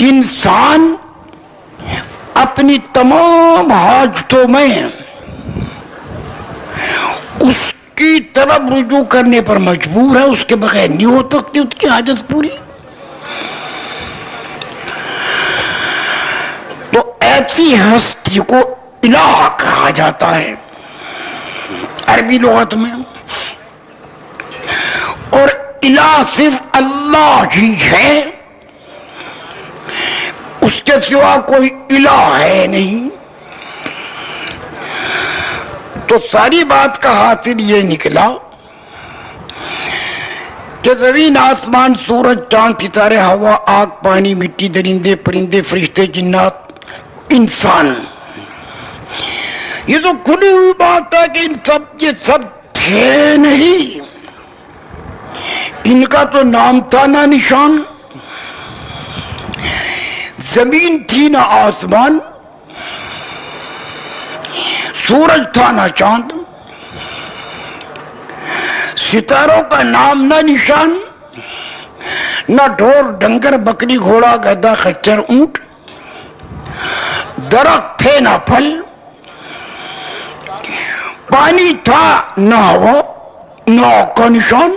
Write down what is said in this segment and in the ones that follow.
انسان اپنی تمام حاجتوں میں اس کی طرف رجوع کرنے پر مجبور ہے، اس کے بغیر نہیں ہو سکتی اس کی حاجت پوری. تو ایسی ہستی کو الہ کہا جاتا ہے عربی لغت میں، اور الہ صرف اللہ ہی ہے، اس کے سوا کوئی الہ ہے نہیں. تو ساری بات کا حاصل یہ نکلا کہ زمین آسمان سورج چاند ستارے ہوا آگ پانی مٹی درندے پرندے فرشتے جنات انسان، یہ تو کھلی ہوئی بات ہے کہ یہ سب تھے نہیں، ان کا تو نام تھا نہ نشان. زمین تھی نہ آسمان، سورج تھا نہ چاند، ستاروں کا نام نہ نشان، نہ ڈھور ڈنگر بکری گھوڑا گدھا خچر اونٹ، درخت تھے نہ پھل، پانی تھا نہ ہوا نہ کا نشان.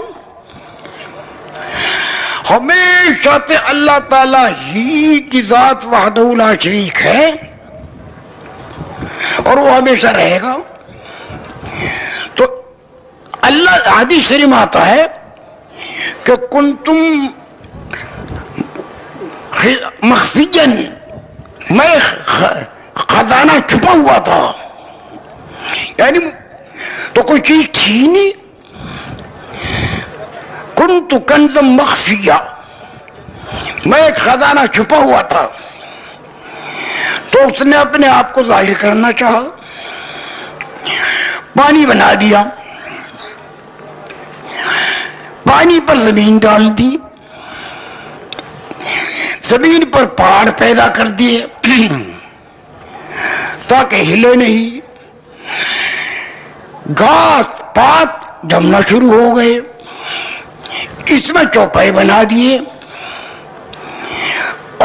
ہمیشہ سے اللہ تعالی ہی کی ذات وحدہ لا شریک ہے اور وہ ہمیشہ رہے گا. تو اللہ حدیث شریف میں آتا ہے کہ کنتم مخفیًا، میں خزانہ چھپا ہوا تھا، یعنی تو کوئی چیز تھی نہیں. کنت کنزا مخفیہ، میں ایک خزانہ چھپا ہوا تھا. تو اس نے اپنے آپ کو ظاہر کرنا چاہا، پانی بنا دیا، پانی پر زمین ڈال دی، زمین پر پہاڑ پیدا کر دیے تاکہ ہلے نہیں، گھاس پات جمنا شروع ہو گئے، اس میں چوپائے بنا دیے،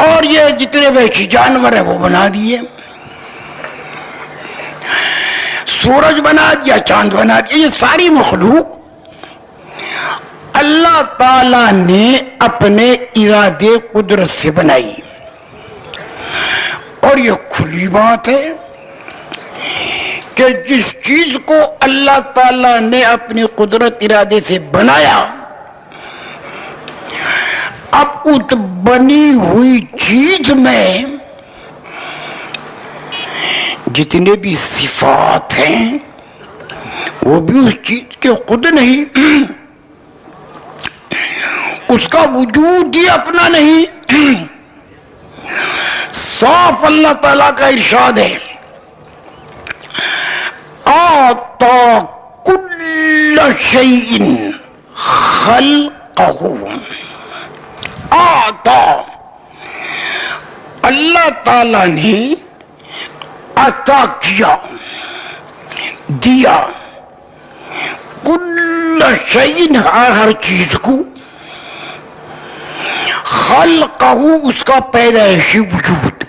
اور یہ جتنے وحشی جانور ہیں وہ بنا دیے، سورج بنا دیا، چاند بنا دیا. یہ ساری مخلوق اللہ تعالی نے اپنے ارادے قدرت سے بنائی. اور یہ کھلی بات ہے کہ جس چیز کو اللہ تعالی نے اپنی قدرت ارادے سے بنایا، اب اس بنی ہوئی چیز میں جتنے بھی صفات ہیں وہ بھی اس چیز کے خود نہیں، اس کا وجود ہی اپنا نہیں. صاف اللہ تعالیٰ کا ارشاد ہے، آتا کل شیء خلقہ. آتا، اللہ تعالی نے عطا کیا، دیا، کل شیء ہر چیز کو، خلقہ اس کا پیدائشی وجود،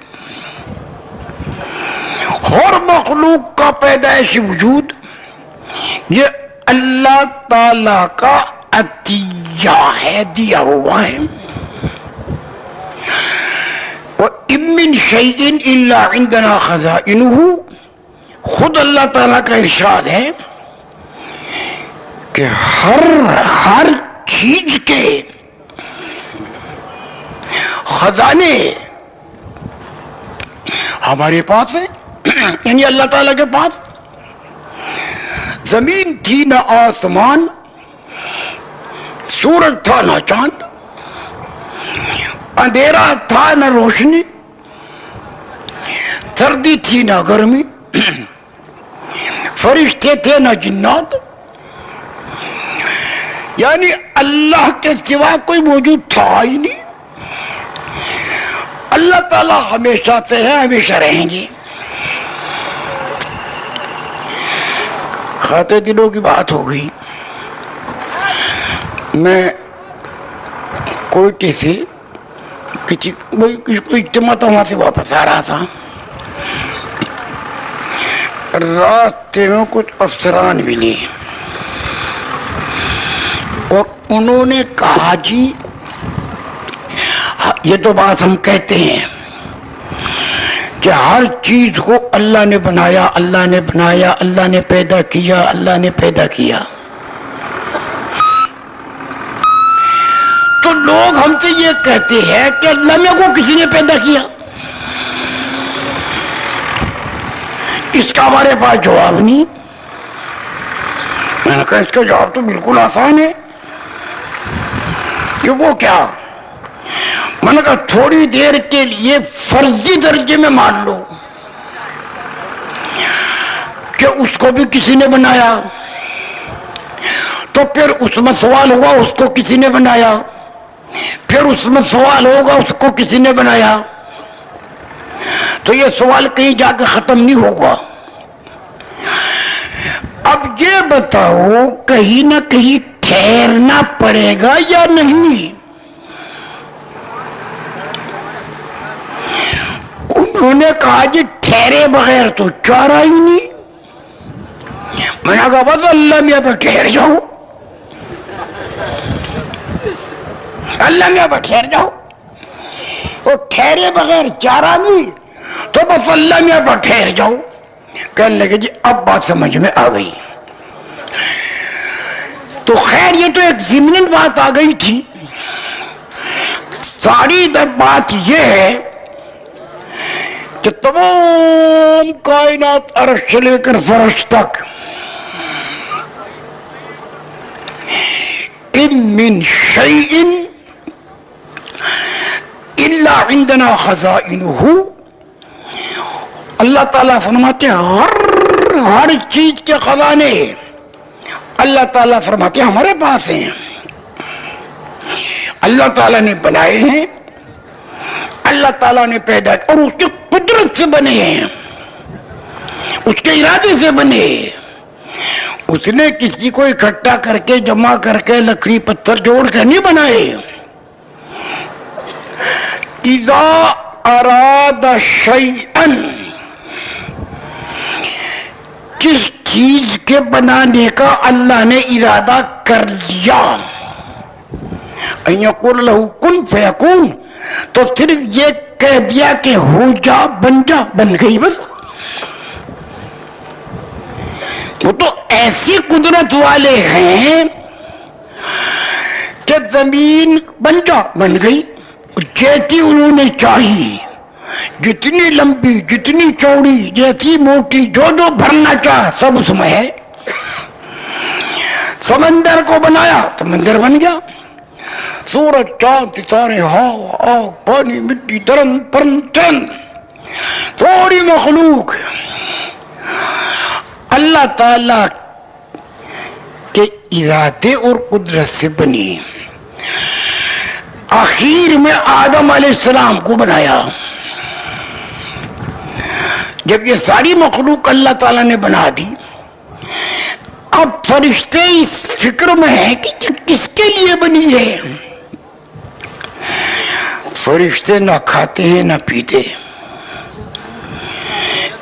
ہر مخلوق کا پیدائشی وجود یہ اللہ تعالی کا عطیہ ہے، دیا ہوا ہے. وَإِن مِّن شَيْءٍ إِلَّا عِندَنَا خَزَائِنُهُ، خود اللہ تعالیٰ کا ارشاد ہے کہ ہر چیز کے خزانے ہمارے پاس ہیں، یعنی اللہ تعالیٰ کے پاس. زمین تھی نہ آسمان، سورج تھا نہ چاند، اندھیرا تھا نہ روشنی، سردی تھی نہ گرمی، فرشتے تھے نہ جنات. یعنی اللہ کے سوا کوئی موجود تھا ہی نہیں. اللہ تعالیٰ ہمیشہ سے ہے، ہمیشہ رہیں گے. کھاتے دنوں کی بات ہو گئی. میں کوئٹے سے کسی کو اجتماع تھا، وہاں سے واپس آ رہا تھا، راستے میں کچھ افسران ملے اور انہوں نے کہا جی یہ تو بات ہم کہتے ہیں کہ ہر چیز کو اللہ نے بنایا، اللہ نے بنایا، اللہ نے پیدا کیا، اللہ نے پیدا کیا، تو لوگ ہم سے یہ کہتے ہیں کہ اللہ میں کو کسی نے پیدا کیا، اس کا ہمارے پاس جواب نہیں۔ میں نے کہا اس کا جواب تو بالکل آسان ہے کہ وہ کیا؟ میں نے کہا تھوڑی دیر کے لیے فرضی درجے میں مان لو کہ اس کو بھی کسی نے بنایا، تو پھر اس میں سوال ہوگا اس کو کسی نے بنایا، پھر اس میں سوال ہوگا اس کو کسی نے بنایا، تو یہ سوال کہیں جا کے ختم نہیں ہوگا۔ اب یہ بتاؤ کہیں نہ کہیں ٹھہرنا پڑے گا یا نہیں؟ انہوں نے کہا جی ٹھہرے بغیر تو چارہ ہی نہیں۔ میں نے کہا بس اللہ میاں پہ ٹھہر جاؤ، اللہ میاں پہ ٹھہر جاؤ، اور ٹھہرے بغیر چارہ نہیں تو بس اللہ میاں پہ ٹھہر جاؤ۔ کہنے لگے جی اب بات سمجھ میں آ گئی۔ تو خیر یہ تو ایک ضمنی بات آ گئی تھی، ساری بات یہ ہے کہ تمام کائنات عرش سے لے کر فرش تک ان من شیء الا عندنا خزائنہ، اللہ تعالیٰ فرماتے ہیں ہر چیز کے خزانے اللہ تعالیٰ فرماتے ہیں ہمارے پاس ہیں، اللہ تعالیٰ نے بنائے ہیں، اللہ تعالیٰ نے پیدا کیا، اور اس کی قدرت سے بنے ہیں، اس کے ارادے سے بنے، اس نے کسی کو اکٹھا کر کے جمع کر کے لکڑی پتھر جوڑ کے نہیں بنائے۔ اذا اراد شیئا، جس چیز کے بنانے کا اللہ نے ارادہ کر لیا، ان یقول لہ کن فیکون، تو صرف یہ کہہ دیا کہ ہو جا بن جا، بن گئی بس۔ وہ تو ایسی قدرت والے ہیں کہ زمین بن جا بن گئی، جیسی انہوں نے چاہی، جتنی لمبی جتنی چوڑی جیسی موٹی جو بھرنا چاہ سب اس میں ہے۔ سمندر کو بنایا سمندر بن گیا، سورج چاند ستارے ہوا آگ پانی مٹی درن پرن چرن، تھوڑی مخلوق اللہ تعالی کے ارادے اور قدرت سے بنی۔ آخر میں آدم علیہ السلام کو بنایا۔ جب یہ ساری مخلوق اللہ تعالیٰ نے بنا دی، اب فرشتے اس فکر میں ہیں کہ کس کے لیے بنی ہے۔ فرشتے نہ کھاتے ہیں نہ پیتے،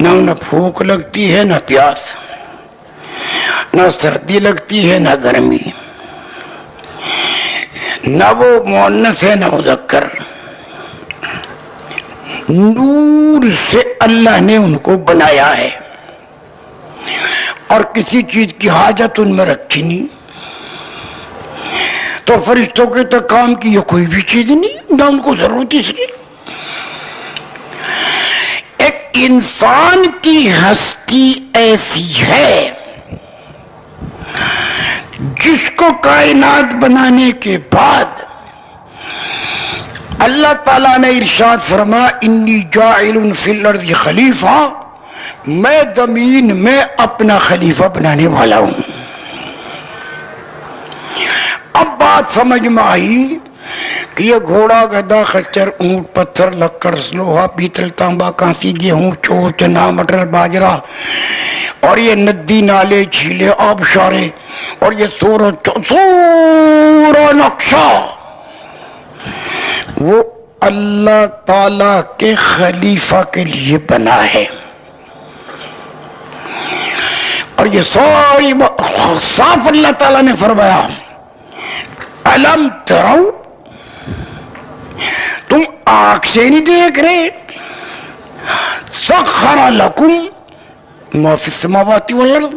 نہ انہیں بھوک لگتی ہے نہ پیاس، نہ سردی لگتی ہے نہ گرمی، نہ وہ مؤنث ہے نہ مذکر، نور سے اللہ نے ان کو بنایا ہے، اور کسی چیز کی حاجت ان میں رکھی نہیں۔ تو فرشتوں کے تو کام کی یہ کوئی بھی چیز نہیں، نہ ان کو ضرورت اس کی۔ ایک انسان کی ہستی ایسی ہے جس کو کائنات بنانے کے بعد اللہ تعالیٰ نے ارشاد فرما انی جاعل فی الارض خلیفہ، میں زمین میں اپنا خلیفہ بنانے والا ہوں۔ اب بات سمجھ میں آئی کہ یہ گھوڑا گدھا خچر اونٹ پتھر لکڑ لوہا پیتل تانبا کانسی گیہوں چور چنا مٹر باجرہ، اور یہ ندی نالے جھیلے آبشارے، اور یہ سورا نقشہ، وہ اللہ تعالی کے خلیفہ کے لیے بنا ہے. اور یہ ساری صاف اللہ تعالیٰ نے فرمایا الم ترو، تم آنکھ سے نہیں دیکھ رہے، سخر لکم ما فی السماوات والارض،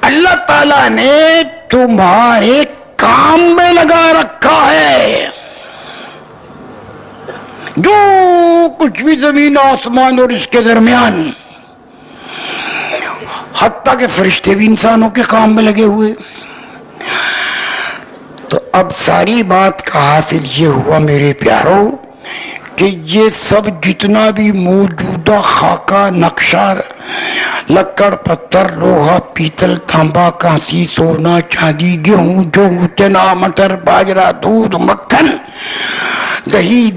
اللہ تعالیٰ نے تمہارے کام میں لگا رکھا ہے جو کچھ بھی زمین آسمان اور اس کے درمیان، حتیٰ کہ فرشتے بھی انسانوں کے کام میں لگے ہوئے. تو اب ساری بات کا حاصل یہ ہوا میرے پیاروں کہ یہ سب جتنا بھی موجودہ خاکہ نقشہ، لکڑ، پتھر، لوہا، پیتل، تانبا، کانسی، سونا، چاندی، گیہوں، جو چنا، مٹر، باجرہ، دودھ، مکھن، دہی،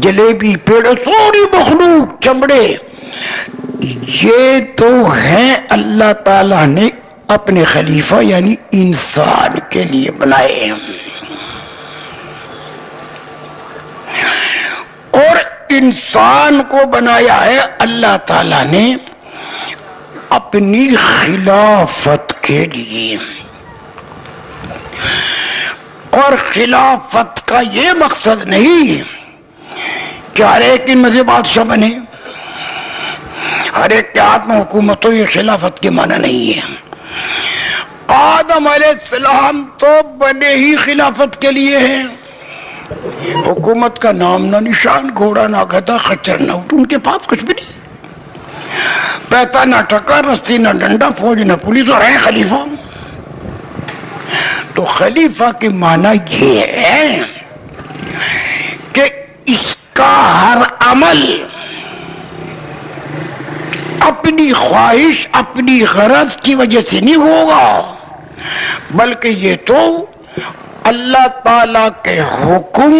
جلیبی، پیڑ، ساری مخلوق، چمڑے، یہ تو ہیں اللہ تعالیٰ نے اپنے خلیفہ یعنی انسان کے لیے بنائے ہیں. اور انسان کو بنایا ہے اللہ تعالیٰ نے اپنی خلافت کے لیے. اور خلافت کا یہ مقصد نہیں کہ ہر ایک ان مزے بادشاہ بنے، ہر ایک کے ہاتھ میں حکومت ہو، یہ خلافت کے معنی نہیں ہے. آدم علیہ السلام تو بنے ہی خلافت کے لیے ہیں. حکومت کا نام نہ نشان، گھوڑا نہ گدھا، خچر نہ اونٹ، ان کے پاس کچھ بھی نہیں، پیتا نہ ٹکا، رسی نہ ڈنڈا، فوج نہ پولیس، اور ہے خلیفہ. تو خلیفہ کے معنی یہ ہے کہ اس کا ہر عمل اپنی خواہش، اپنی غرض کی وجہ سے نہیں ہوگا، بلکہ یہ تو اللہ تعالی کے حکم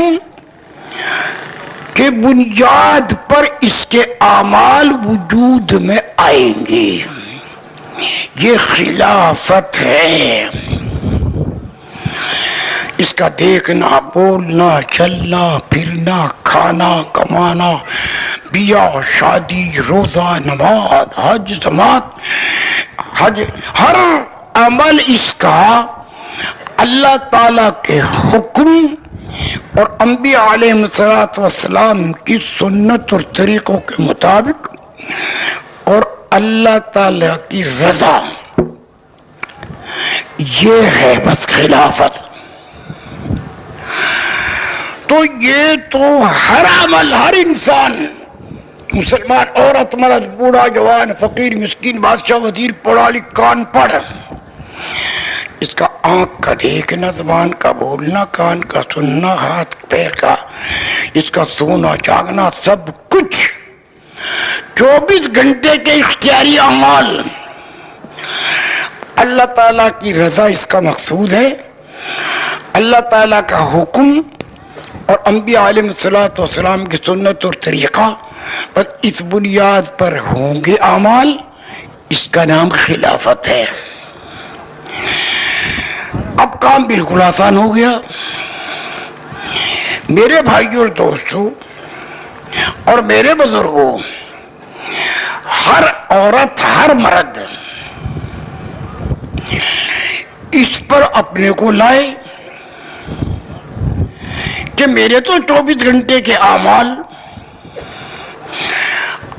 کے بنیاد پر اس کے اعمال وجود میں آئیں گے. یہ خلافت ہے. اس کا دیکھنا، بولنا، چلنا، پھرنا، کھانا، کمانا، بیاہ، شادی، روزہ، نماز، حج، حج، ہر عمل اس کا اللہ تعالی کے حکم اور انبیاء علیہ السلام کی سنت اور طریقوں کے مطابق اور اللہ تعالی کی رضا، یہ ہے بس خلافت. تو یہ تو ہر عمل، ہر انسان، مسلمان، عورت، مرد، بوڑھا، جوان، فقیر، مسکین، بادشاہ، وزیر، پڑھا لکھا، ان پڑھ، اس کا آنکھ کا دیکھنا، زبان کا بولنا، کان کا سننا، ہاتھ پیر کا، اس کا سونا جاگنا، سب کچھ 24 گھنٹے کے اختیاری اعمال، اللہ تعالیٰ کی رضا اس کا مقصود ہے، اللہ تعالیٰ کا حکم اور انبیاء علیہ السلام کی سنت اور طریقہ، بس اس بنیاد پر ہوں گے اعمال. اس کا نام خلافت ہے. اب کام بالکل آسان ہو گیا میرے بھائیوں اور دوستوں اور میرے بزرگوں. ہر عورت، ہر مرد اس پر اپنے کو لائے کہ میرے تو 24 گھنٹے کے اعمال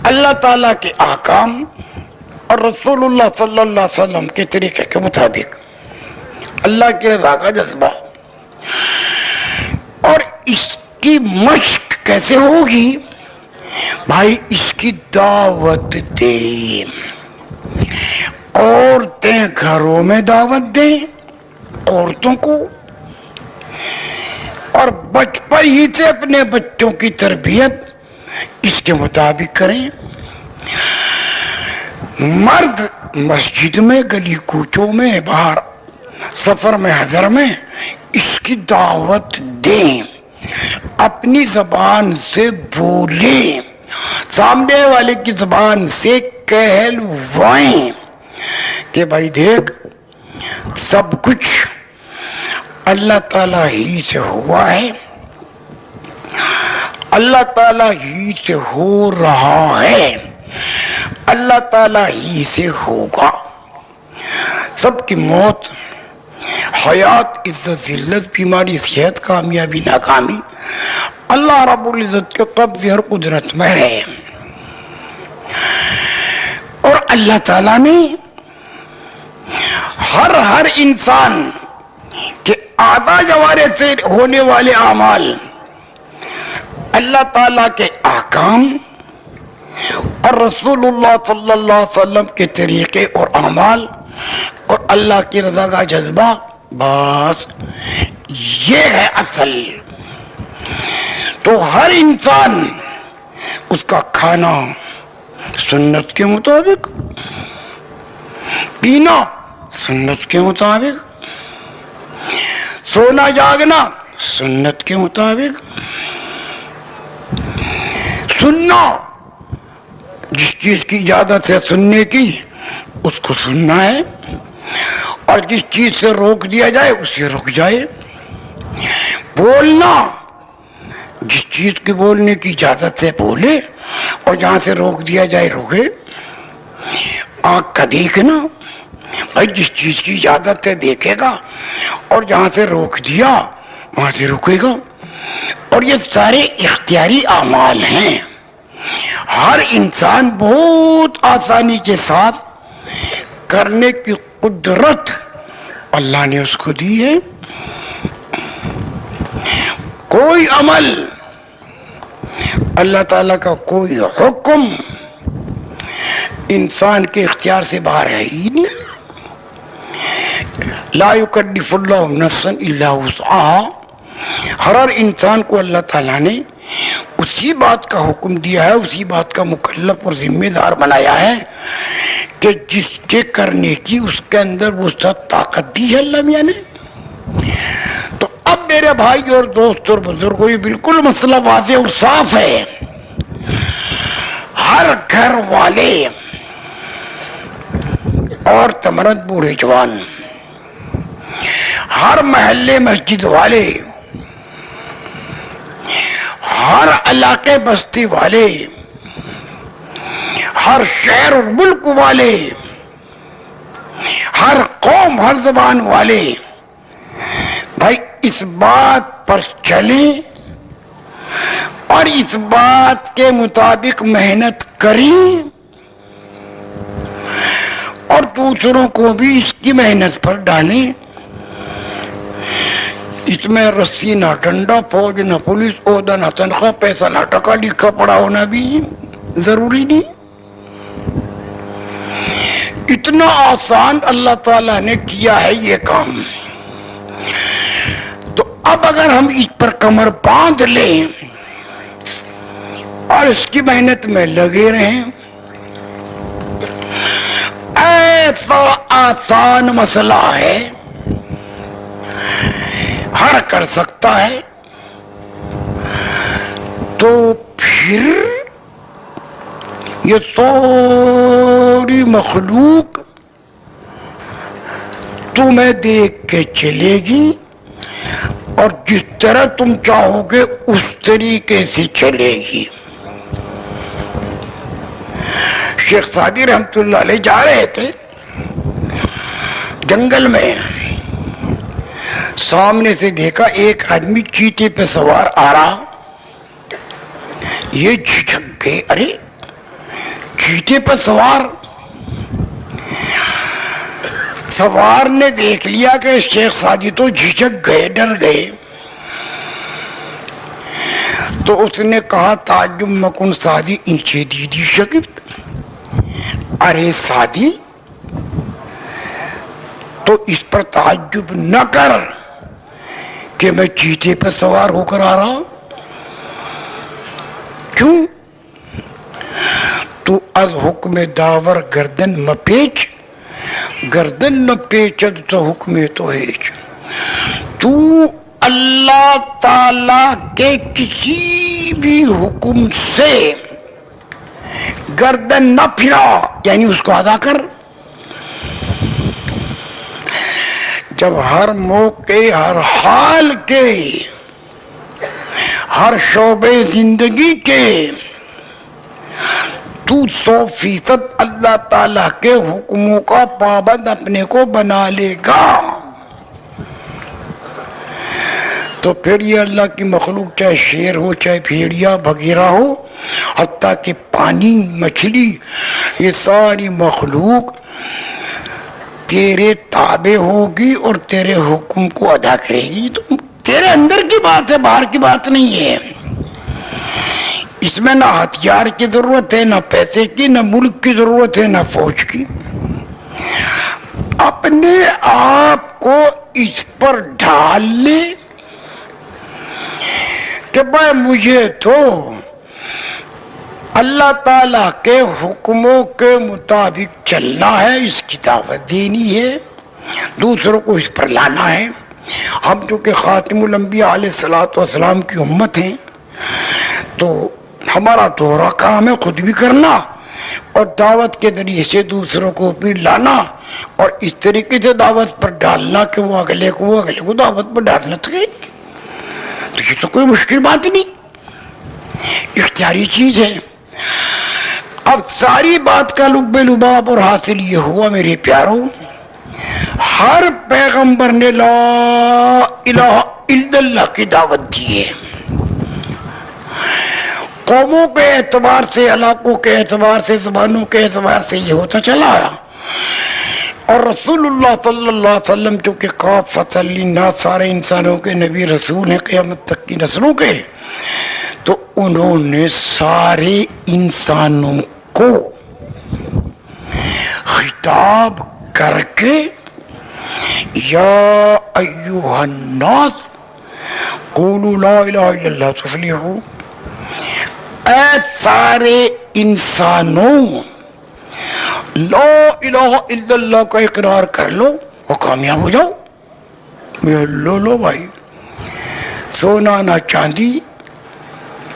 اللہ تعالیٰ کے احکام اور رسول اللہ صلی اللہ علیہ وسلم کے طریقے کے مطابق، اللہ کی رضا کا جذبہ. اور اس کی مشق کیسے ہوگی بھائی؟ اس کی دعوت دیں. عورتیں گھروں میں دعوت دیں عورتوں کو، اور بچپن ہی سے اپنے بچوں کی تربیت اس کے مطابق کریں. مرد مسجد میں، گلی کوچوں میں، باہر سفر میں، حضر میں اس کی دعوت دیں، اپنی زبان سے بولیں، سامنے والے کی زبان سے کہلوائیں کہ بھائی دیکھ سب کچھ اللہ تعالیٰ ہی سے ہوا ہے. اللہ تعالیٰ ہی سے ہو رہا ہے، اللہ تعالیٰ ہی سے ہوگا. سب کی موت، حیات، عزت ذلت، بیماری صحت، کامیابی ناکامی اللہ رب العزت کے قبضے اور قدرت میں ہے. اور اللہ تعالیٰ نے ہر انسان کے اعضاء جوارح سے ہونے والے اعمال، اللہ تعالیٰ کے احکام اور رسول اللہ صلی اللہ علیہ وسلم کے طریقے اور اعمال اور اللہ کی رضا کا جذبہ، بس یہ ہے اصل. تو ہر انسان اس کا کھانا سنت کے مطابق، پینا سنت کے مطابق، سونا جاگنا سنت کے مطابق، سننا جس چیز کی اجازت ہے سننے کی اس کو سننا ہے، اور جس چیز سے روک دیا جائے اسے رک جائے. بولنا جس چیز کی بولنے کی اجازت ہے بولے، اور جہاں سے روک دیا جائے روکے. آنکھ کا دیکھنا، بھائی جس چیز کی اجازت ہے دیکھے گا، اور جہاں سے روک دیا وہاں سے رکے گا. اور یہ سارے اختیاری اعمال ہیں. ہر انسان بہت آسانی کے ساتھ کرنے کی قدرت اللہ نے اس کو دی ہے. کوئی عمل، اللہ تعالیٰ کا کوئی حکم انسان کے اختیار سے باہر ہے ہی نہیں. لا یکلف اللہ نفسا الا وسعها. ہر انسان کو اللہ تعالیٰ نے اسی بات کا حکم دیا ہے، اسی بات کا مکلف اور ذمہ دار بنایا ہے کہ جس کے کرنے کی اس کے اندر وسعت طاقت دی ہے اللہ میاں نے. تو اب میرے بھائی اور دوست اور بزرگوں، یہ بالکل مسئلہ واضح اور صاف ہے. ہر گھر والے اور مرد بوڑھے جوان، ہر محلے مسجد والے، ہر علاقے بستی والے، ہر شہر اور ملک والے، ہر قوم ہر زبان والے، بھائی اس بات پر چلیں اور اس بات کے مطابق محنت کریں، اور دوسروں کو بھی اس کی محنت پر ڈالیں. اس میں رسی نہ ڈنڈا، فوج نہ پولیس، عہدہ نہ تنخواہ، پیسہ نہ ٹکا، لکھا پڑھا ہونا بھی ضروری نہیں. اتنا آسان اللہ تعالیٰ نے کیا ہے یہ کام. تو اب اگر ہم اس پر کمر باندھ لیں اور اس کی محنت میں لگے رہیں، ایسا آسان مسئلہ ہے، ہر کر سکتا ہے، تو پھر یہ ساری مخلوق تمہیں دیکھ کے چلے گی، اور جس طرح تم چاہو گے اس طریقے سے چلے گی. شیخ سعدی رحمت اللہ علیہ جا رہے تھے جنگل میں، سامنے سے دیکھا ایک آدمی چیتے پہ سوار آ رہا. یہ جھجک گئے، ارے چیتے پہ سوار نے دیکھ لیا کہ شیخ سعدی تو جھجک گئے، ڈر گئے. تو اس نے کہا تعجب مکن سعدی اینچے دیدی شگفت. ارے سعدی تو اس پر تعجب نہ کر کہ میں چیتے پہ سوار ہو کر آ رہا ہوں. کیوں؟ تو از حکم داور گردن مپیچ، گردن نہ پیچد تو حکم تو ہیچ. تو اللہ تعالی کے کسی بھی حکم سے گردن نہ پھرا، یعنی اس کو ادا کر. جب ہر موقع، ہر حال کے، ہر شعبے زندگی کے تو 100% اللہ تعالیٰ کے حکموں کا پابند اپنے کو بنا لے گا، تو پھر یہ اللہ کی مخلوق چاہے شیر ہو چاہے بھیڑیا بغیرہ ہو، حتیٰ کہ پانی مچھلی، یہ ساری مخلوق تیرے تابع ہوگی اور تیرے حکم کو ادا کرے گی۔ تو تیرے اندر کی بات ہے، باہر کی بات نہیں ہے۔ اس میں نہ ہتھیار کی ضرورت ہے، نہ پیسے کی، نہ ملک کی ضرورت ہے، نہ فوج کی۔ اپنے آپ کو اس پر ڈھال لے کہ بھائی مجھے تو اللہ تعالیٰ کے حکموں کے مطابق چلنا ہے، اس کی دعوت دینی ہے، دوسروں کو اس پر لانا ہے۔ ہم چونکہ خاتم الانبیاء علیہ الصلوۃ والسلام کی امت ہیں، تو ہمارا دوہرا کام ہے خود بھی کرنا اور دعوت کے ذریعے سے دوسروں کو بھی لانا، اور اس طریقے سے دعوت پر ڈالنا کہ وہ اگلے کو دعوت پر ڈالنا تھے۔ تو یہ تو کوئی مشکل بات نہیں، اختیاری چیز ہے۔ اب ساری بات کا لب لباب اور حاصل یہ ہوا میرے پیاروں، ہر پیغمبر نے لا الہ الا اللہ کی دعوت دی ہے۔ قوموں کے اعتبار سے، علاقوں کے اعتبار سے، زبانوں کے اعتبار سے یہ ہوتا چلا آیا، اور رسول اللہ صلی اللہ علیہ وسلم چونکہ کافۃ للناس، سارے انسانوں کے نبی رسول ہیں قیامت تک کی نسلوں کے، تو انہوں نے سارے انسانوں کو خطاب کر کے یا ایھا الناس قولوا لا الہ الا اللہ تفلحوا، اے سارے انسانوں لا الہ الا اللہ کا اقرار کر لو وہ کامیاب ہو جاؤ۔ لو بھائی، سونا نہ چاندی،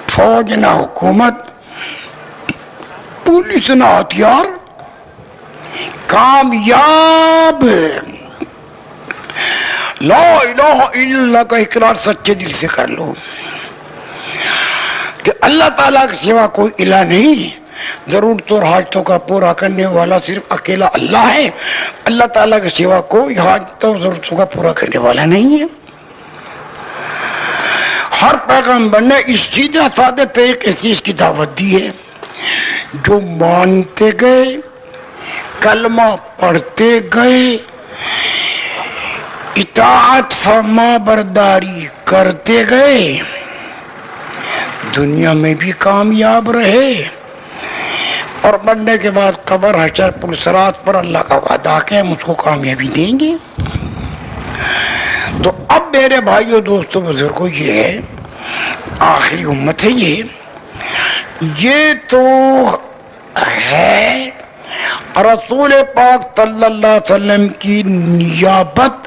فوج نہ حکومت، پولیس نہ ہتھیار، کامیاب لا الہ الا اللہ کا اقرار سچے دل سے کر لو کہ اللہ تعالیٰ کے سوا کوئی الہ نہیں، ضرورتوں اور حاجتوں کا پورا کرنے والا صرف اکیلا اللہ ہے، اللہ تعالیٰ کے سوا کوئی حاجتوں اور ضرورتوں کا پورا کرنے والا نہیں ہے۔ ہر پیغمبر نے اس سیدھے سادے طریقے سے اس کی دعوت دی ہے۔ جو مانتے گئے، کلمہ پڑھتے گئے، اطاعت فرما برداری کرتے گئے، دنیا میں بھی کامیاب رہے، اور مرنے کے بعد قبر حشر پرصراط پر اللہ کا وعدہ کہ ہم اس کو کامیابی دیں گے۔ تو اب میرے بھائیوں دوستوں بزرگوں، یہ ہے آخری امت ہے، یہ تو ہے رسول پاک صلی اللہ علیہ وسلم کی نیابت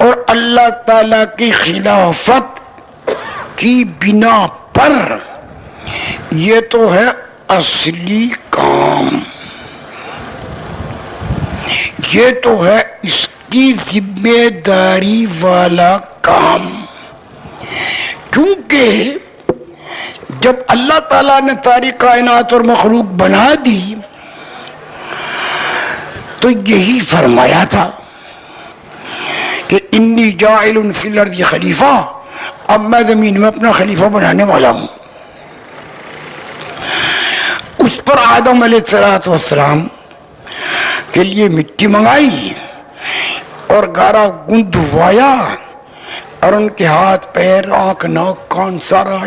اور اللہ تعالی کی خلافت کی بنا پر، یہ تو ہے اصلی کام، یہ تو ہے اس کی ذمہ داری والا کام۔ کیونکہ جب اللہ تعالیٰ نے ساری کائنات اور مخلوق بنا دی تو یہی فرمایا تھا کہ انی جاعل فی الارض خلیفہ، اب میں زمین میں اپنا خلیفہ بنانے والا ہوں۔ اس پر آدم علیہ السلام کے لیے مٹی منگائی اور گارا گندوایا، اور ان کے ہاتھ پیر آنکھ ناک کان سارا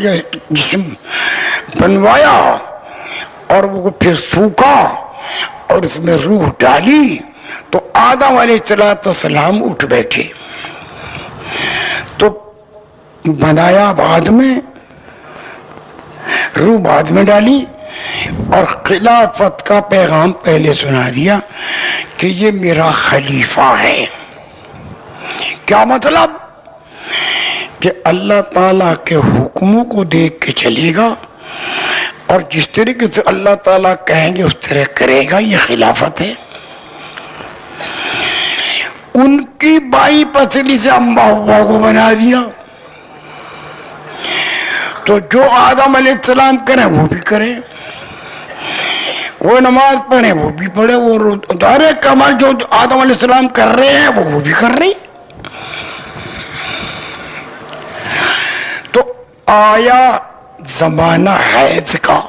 جسم بنوایا، اور وہ پھر سوکھا اور اس میں روح ڈالی، تو آدم علیہ السلام اٹھ بیٹھے۔ تو بنایا بعد میں، روح بعد میں ڈالی، اور خلافت کا پیغام پہلے سنا دیا کہ یہ میرا خلیفہ ہے۔ کیا مطلب؟ کہ اللہ تعالیٰ کے حکموں کو دیکھ کے چلے گا، اور جس طریقے سے اللہ تعالیٰ کہیں گے اس طرح کرے گا، یہ خلافت ہے۔ ان کی بائی پسلی سے امبا ہوا کو بنا دیا، تو جو آدم علیہ السلام کریں وہ بھی کریں، وہ نماز پڑھیں وہ بھی پڑھے، وہ دارے کمال جو آدم علیہ السلام کر رہے ہیں وہ بھی کر رہے ہیں۔ تو آیا زمانہ حیض کا،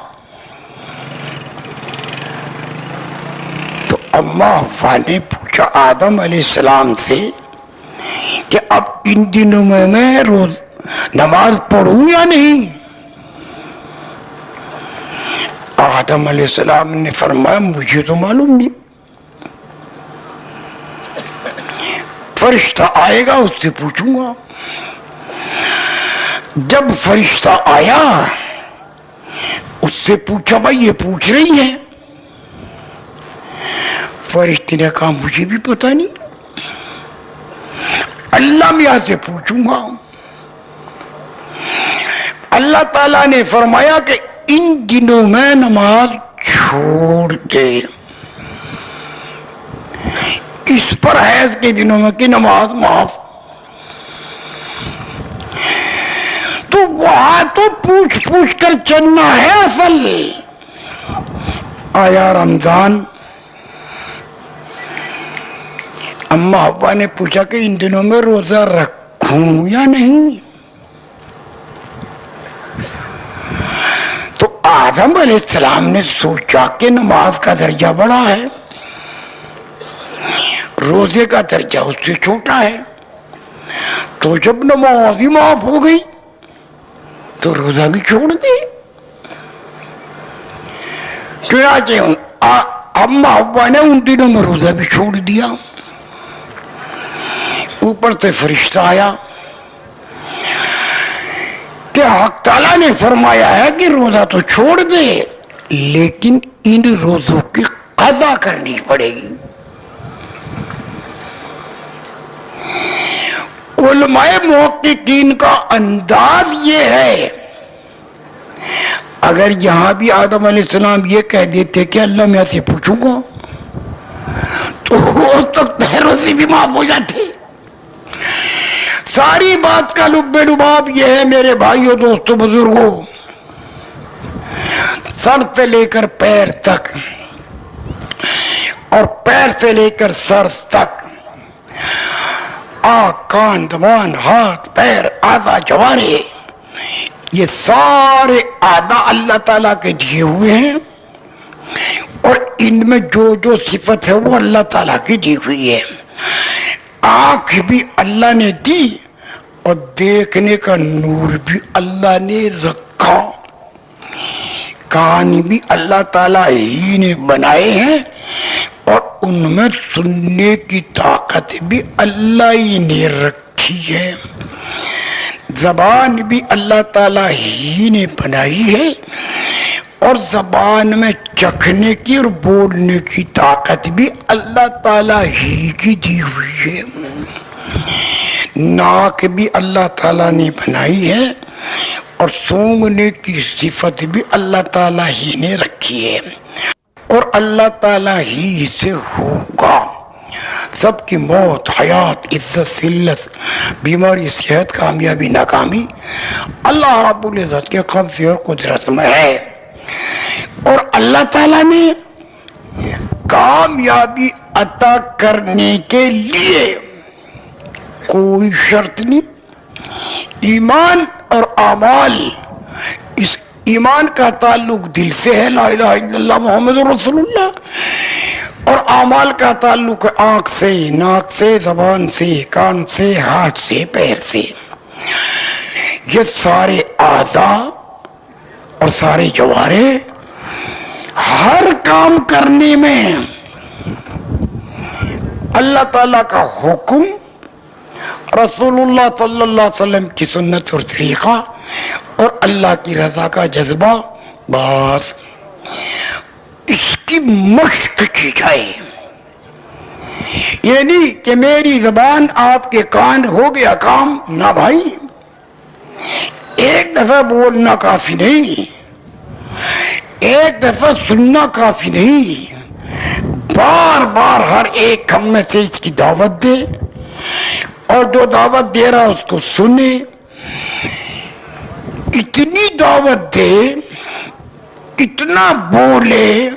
تو اماں حوا نے پوچھا آدم علیہ السلام سے کہ اب ان دنوں میں روز نماز پڑھوں یا نہیں؟ آدم علیہ السلام نے فرمایا مجھے تو معلوم نہیں، فرشتہ آئے گا اس سے پوچھوں گا۔ جب فرشتہ آیا اس سے پوچھا بھائی یہ پوچھ رہی ہے؟ فرشتے نے کہا مجھے بھی پتہ نہیں، اللہ میاں سے پوچھوں گا۔ اللہ تعالیٰ نے فرمایا کہ ان دنوں میں نماز چھوڑ دے، اس پر حیض کے دنوں میں کہ نماز معاف۔ تو وہاں تو پوچھ پوچھ کر چلنا ہے اصل۔ آیا رمضان، اماں حوا نے پوچھا کہ ان دنوں میں روزہ رکھوں یا نہیں؟ تو آدم علیہ السلام نے سوچا کہ نماز کا درجہ بڑا ہے، روزے کا درجہ اس سے چھوٹا ہے، تو جب نماز ہی معاف ہو گئی تو روزہ بھی چھوڑ دے۔ چنانچہ اماں حوا نے ان دنوں میں روزہ بھی چھوڑ دیا۔ اوپر سے فرشتہ آیا کہ حق تعالیٰ نے فرمایا ہے کہ روزہ تو چھوڑ دے لیکن ان روزوں کی قضا کرنی پڑے گی۔ علماء محققین کا انداز یہ ہے، اگر یہاں بھی آدم علیہ السلام یہ کہہ دیتے کہ اللہ میں سے پوچھوں گا تو ہو سکتا ہے روزے بھی معاف ہو جاتے۔ ساری بات کا لب لباب یہ ہے میرے بھائیوں دوستوں بزرگوں، سر سے لے کر پیر تک اور پیر سے لے کر سر تک، آنکھ کان زبان ہاتھ پیر اعضاء جوارے، یہ سارے اعضاء اللہ تعالیٰ کے دیے ہوئے ہیں، اور ان میں جو جو صفت ہے وہ اللہ تعالیٰ کی دی ہوئی ہے۔ آنکھ بھی اللہ نے دی اور دیکھنے کا نور بھی اللہ نے رکھا، کان بھی اللہ تعالیٰ ہی نے بنائے ہیں اور ان میں سننے کی طاقت بھی اللہ ہی نے رکھی ہے، زبان بھی اللہ تعالیٰ ہی نے بنائی ہے اور زبان میں چکھنے کی اور بولنے کی طاقت بھی اللہ تعالیٰ ہی کی دی ہوئی ہے، ناک بھی اللہ تعالیٰ نے بنائی ہے اور سونگنے کی صفت بھی اللہ تعالیٰ ہی نے رکھی ہے، اور اللہ تعالیٰ ہی سے ہوگا۔ سب کی موت حیات عزت ذلت بیماری صحت کامیابی ناکامی اللہ رب العزت کے قبضے اور قدرت میں ہے، اور اللہ تعالیٰ نے کامیابی عطا کرنے کے لیے کوئی شرط نہیں، ایمان اور اعمال، اس ایمان کا تعلق دل سے ہے لا الہ الا اللہ محمد رسول اللہ، اور اعمال کا تعلق آنکھ سے ناک سے زبان سے کان سے ہاتھ سے پیر سے، یہ سارے اعضاء اور سارے جوارے ہر کام کرنے میں اللہ تعالیٰ کا حکم، رسول اللہ صلی اللہ علیہ وسلم کی سنت اور طریقہ اور اللہ کی رضا کا جذبہ، بس اس کی مشق کی جائے۔ یہ نہیں کہ میری زبان آپ کے کان ہو گیا کام، نہ بھائی، ایک دفعہ بولنا کافی نہیں، ایک دفعہ سننا کافی نہیں، بار بار ہر ایک ہم میں سے اس کی دعوت دے، اور جو دعوت دے رہا اس کو سنے۔ اتنی دعوت دے، اتنا بولے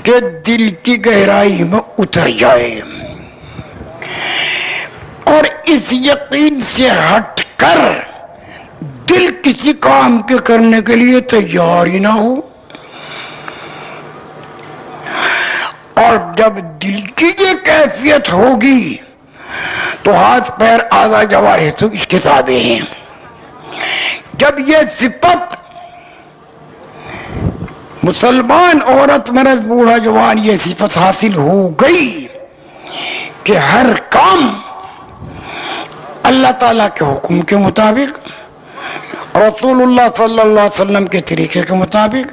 کہ دل کی گہرائی میں اتر جائے، اور اس یقین سے ہٹ کر دل کسی کام کے کرنے کے لیے تیار ہی نہ ہو۔ اور جب دل کی یہ کیفیت ہوگی تو ہاتھ پیر آدھا جوارح تو اس کتابیں ہیں۔ جب یہ صفت مسلمان عورت مرد بوڑھا جوان یہ صفت حاصل ہو گئی کہ ہر کام اللہ تعالیٰ کے حکم کے مطابق، رسول اللہ صلی اللہ علیہ وسلم کے طریقے کے مطابق،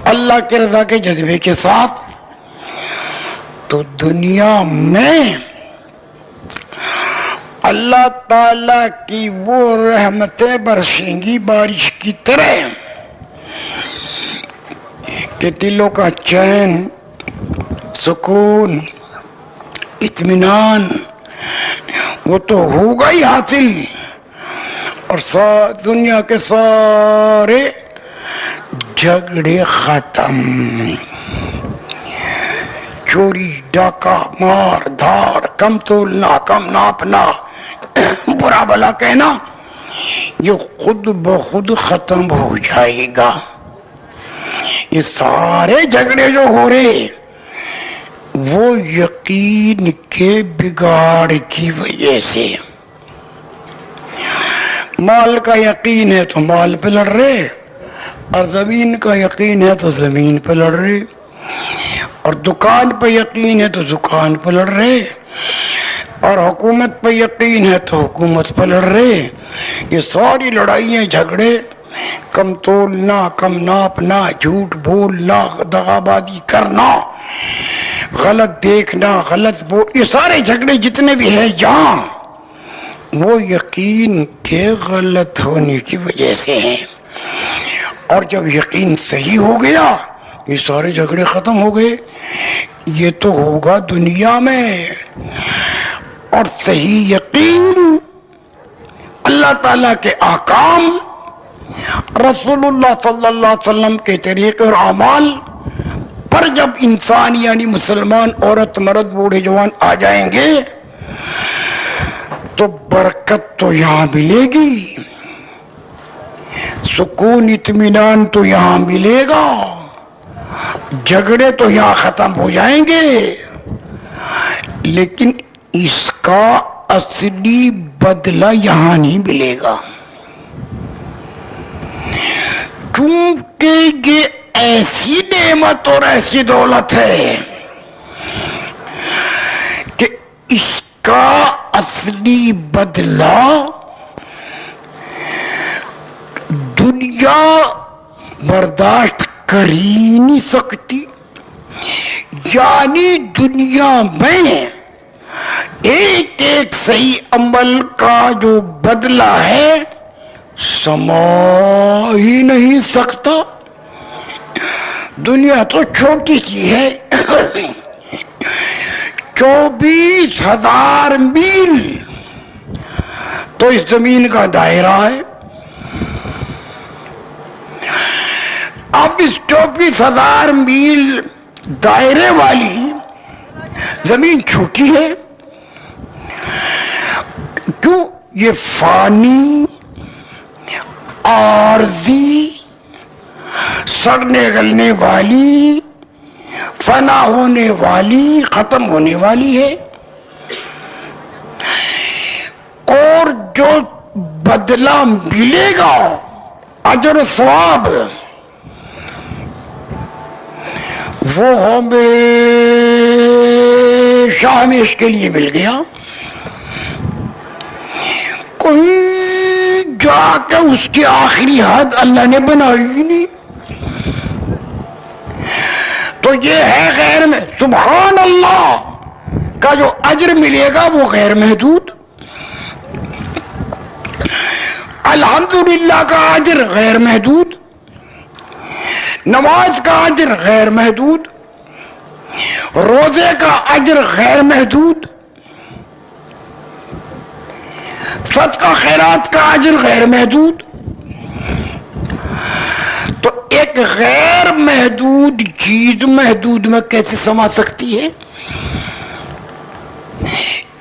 اللہ کے رضا کے جذبے کے ساتھ، تو دنیا میں اللہ تعالیٰ کی وہ رحمتیں برسیں گی بارش کی طرح کہ دلوں کا چین، سکون، اطمینان وہ تو ہوگا ہی حاصل، اور دنیا کے سارے جھگڑے ختم، چوری ڈاکہ مار دھاڑ، کم تولنا کم ناپنا، برا بلا کہنا، یہ خود بخود ختم ہو جائے گا۔ یہ سارے جھگڑے جو ہو رہے وہ یقین کے بگاڑ کی وجہ سے، مال کا یقین ہے تو مال پہ لڑ رہے، اور زمین کا یقین ہے تو زمین پہ لڑ رہے، اور دکان پہ یقین ہے تو دکان پہ لڑ رہے، اور حکومت پہ یقین ہے تو حکومت پہ لڑ رہے۔ یہ ساری لڑائیاں جھگڑے، کم تولنا کم ناپنا، جھوٹ بولنا، دغابازی کرنا، غلط دیکھنا، غلط یہ سارے جھگڑے جتنے بھی ہیں یہاں وہ یقین کے غلط ہونے کی وجہ سے ہیں۔ اور جب یقین صحیح ہو گیا یہ سارے جھگڑے ختم ہو گئے۔ یہ تو ہوگا دنیا میں، اور صحیح یقین اللہ تعالیٰ کے احکام، رسول اللہ صلی اللہ علیہ وسلم کے طریقے اور اعمال پر جب انسان یعنی مسلمان عورت مرد بوڑھے جوان آ جائیں گے تو برکت تو یہاں ملے گی، سکون اطمینان تو یہاں ملے گا، جھگڑے تو یہاں ختم ہو جائیں گے، لیکن اس کا اصلی بدلہ یہاں نہیں ملے گا، کیونکہ یہ ایسی نعمت اور ایسی دولت ہے کہ اس کا اصلی بدلہ دنیا برداشت کر ہی نہیں سکتی۔ یعنی دنیا میں ایک ایک صحیح عمل کا جو بدلہ ہے سما ہی نہیں سکتا۔ دنیا تو چھوٹی سی ہے، 24,000 میل تو اس زمین کا دائرہ ہے۔ اب اس 24,000 میل دائرے والی زمین چھوٹی ہے، کیوں؟ یہ فانی، عارضی، سڑنے گلنے والی، فنا ہونے والی، ختم ہونے والی ہے، اور جو بدلہ ملے گا اجر و ثواب وہ ہمیشہ کے لیے مل گیا۔ کوئی جا کے اس کی آخری حد اللہ نے بنائی ہی نہیں، تو یہ ہے غیر میں سبحان اللہ کا جو اجر ملے گا وہ غیر محدود، الحمدللہ کا اجر غیر محدود، نماز کا اجر غیر محدود، روزے کا اجر غیر محدود، صدقہ خیرات کا اجر غیر محدود، ایک غیر محدود چیز محدود میں کیسے سما سکتی ہے؟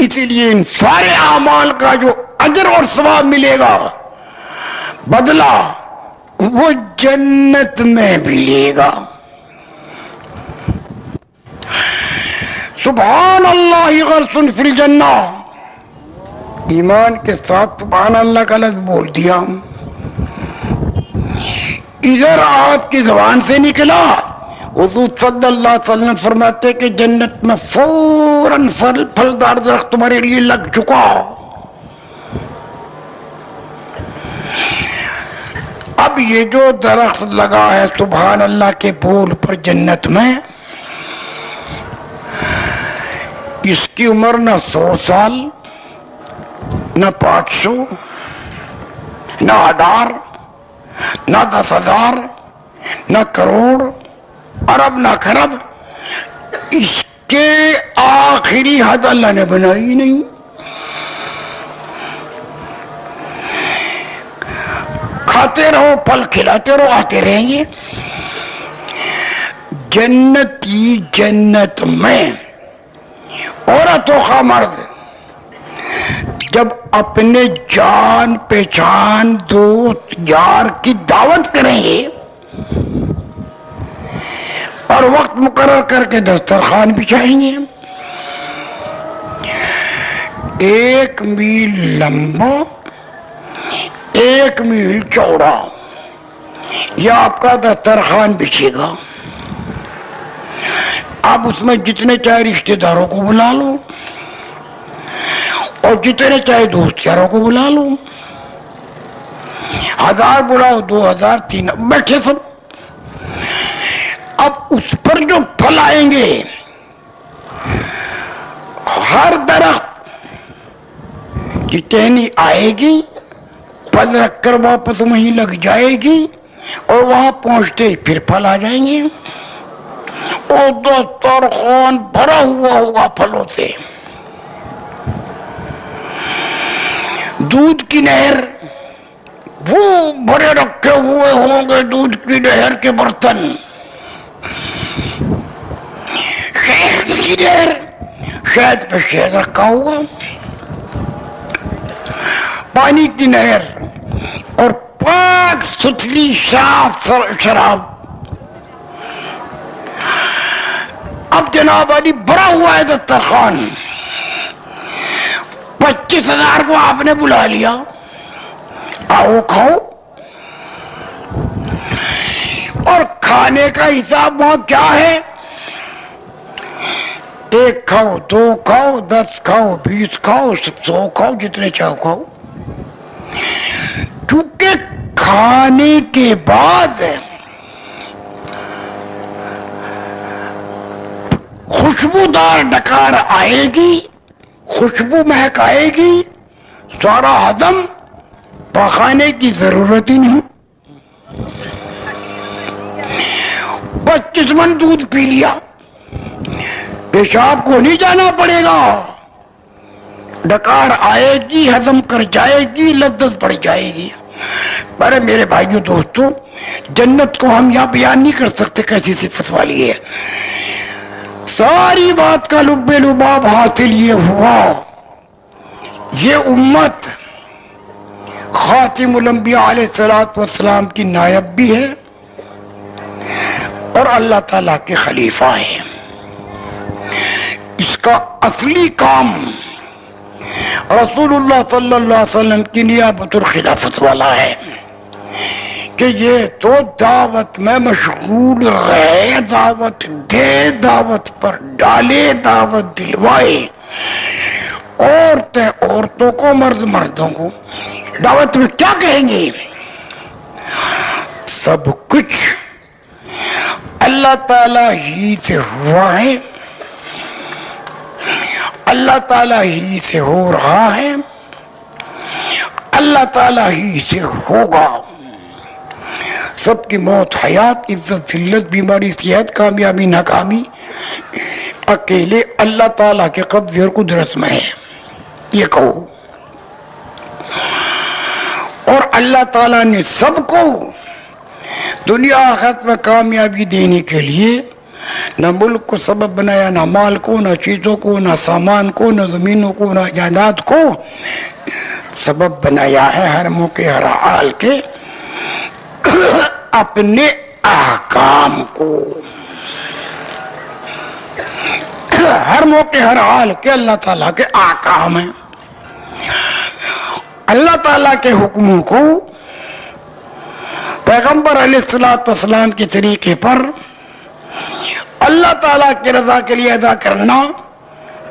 اسی لیے ان سارے اعمال کا جو اجر اور ثواب ملے گا، بدلہ، وہ جنت میں ملے گا۔ سبحان اللہ غرس فی الجنہ، ایمان کے ساتھ سبحان اللہ کا لفظ بول دیا، ادھر آپ کی زبان سے نکلا، حضور صلی اللہ علیہ وسلم فرماتے کہ جنت میں فوراً پھلدار درخت تمہارے لیے لگ چکا۔ اب یہ جو درخت لگا ہے سبحان اللہ کے بول پر جنت میں، اس کی عمر نہ 100 سال، نہ 500، نہ 1000، نہ 10,000، نہ کروڑ، ارب، نہ خرب، اس کے آخری حد اللہ نے بنائی نہیں۔ کھاتے رہو، پھل کھلاتے رہو، آتے رہیں گے۔ جنتی جنت میں، عورت و خواہ مرد، جب اپنے جان پہچان دوست یار کی دعوت کریں گے اور وقت مقرر کر کے دسترخوان بچھائیں گے، 1 میل لمبا 1 میل چوڑا یہ آپ کا دسترخوان بچھے گا۔ آپ اس میں جتنے چاہے رشتہ داروں کو بلا لو اور جتنے چاہے دوست یاروں کو بلا لو، 1000 بلاؤ، 2000، 3000، بیٹھے سب۔ اب اس پر جو پھل آئیں گے، ہر درخت کی ٹہنی آئے گی، پھل رکھ کر واپس وہیں لگ جائے گی، اور وہاں پہنچتے پھر پھل آ جائیں گے، اور دسترخوان بھرا ہوا ہوگا پھلوں سے۔ دودھ کی نہر، وہ بھرے رکھے ہوئے ہوں گے دودھ کی نہر کے برتن، شہد کی نہر، شہد پہ شہد رکھا ہوگا، پانی کی نہر، اور پاک ستھری صاف شراب۔ اب جناب علی بھرا ہوا ہے دسترخوان، 25,000 کو آپ نے بلا لیا، آؤ کھاؤ، اور کھانے کا حساب وہاں کیا ہے؟ 1 کھاؤ، 2 کھاؤ، 10 کھاؤ، 20 کھاؤ، 100 کھاؤ، جتنے چاہو کھاؤ، کیونکہ کھانے کے بعد خوشبودار ڈکار آئے گی، خوشبو مہک آئے گی، سارا ہضم، پخانے کی ضرورت ہی نہیں۔ 25 من دودھ پی لیا، پیشاب کو نہیں جانا پڑے گا، ڈکار آئے گی، ہضم کر جائے گی، لذت بڑھ جائے گی۔ پر میرے بھائیوں دوستوں، جنت کو ہم یہاں بیان نہیں کر سکتے کیسی صفت والی ہے۔ ساری بات کا لب لباب حاصل یہ ہوا، یہ امت خاتم الانبیاء علیہ السلام کی نائب بھی ہے اور اللہ تعالیٰ کے خلیفہ ہے۔ اس کا اصلی کام رسول اللہ صلی اللہ علیہ وسلم کی نیابت الخلافت والا ہے کہ یہ تو دعوت میں مشغول رہے، دعوت دے، دعوت پر ڈالے، دعوت دلوائے، عورتیں عورتوں کو، مرد مردوں کو۔ دعوت میں کیا کہیں گے؟ سب کچھ اللہ تعالیٰ ہی سے ہوا ہے، اللہ تعالیٰ ہی سے ہو رہا ہے، اللہ تعالیٰ ہی سے ہوگا۔ سب کی موت، حیات، عزت، ذلت، بیماری، صحت، کامیابی، ناکامی اکیلے اللہ تعالیٰ کے قبضے اور قدرت میں ہے، یہ کہو۔ اور اللہ تعالیٰ نے سب کو دنیا آخرت میں کامیابی دینے کے لیے نہ ملک کو سبب بنایا، نہ مال کو، نہ چیزوں کو، نہ سامان کو، نہ زمینوں کو، نہ جائیداد کو، سبب بنایا ہے ہر موقع ہر حال کے اپنے احکام کو. ہر موقع ہر حال کے اللہ تعالیٰ کے احکام ہیں. اللہ تعالیٰ کے حکموں کو پیغمبر علیہ السلام کے طریقے پر اللہ تعالیٰ کی رضا کے لیے ادا کرنا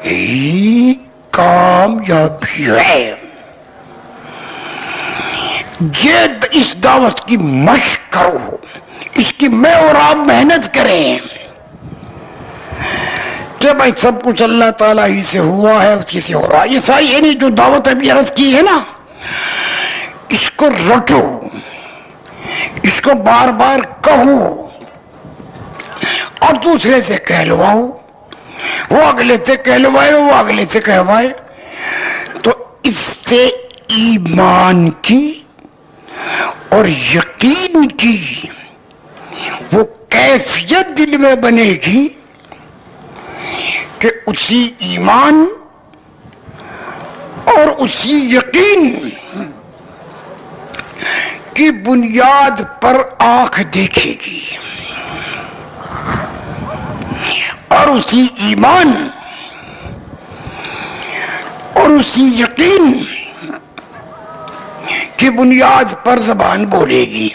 ہی کامیابی ہے. یہ اس دعوت کی مشق کرو، اس کی میں اور آپ محنت کریں کہ بھائی سب کچھ اللہ تعالیٰ ہی سے ہوا ہے، اسی سے ہو رہا ہے. یہ ساری یعنی جو دعوت ابھی عرض کی ہے نا، اس کو رٹو، اس کو بار بار کہو اور دوسرے سے کہلواؤ، وہ اگلے سے کہلوائے، وہ اگلے سے کہوائے، تو اس سے ایمان کی اور یقین کی وہ کیفیت دل میں بنے گی کہ اسی ایمان اور اسی یقین کی بنیاد پر آنکھ دیکھے گی، اور اسی ایمان اور اسی یقین کی بنیاد پر زبان بولے گی،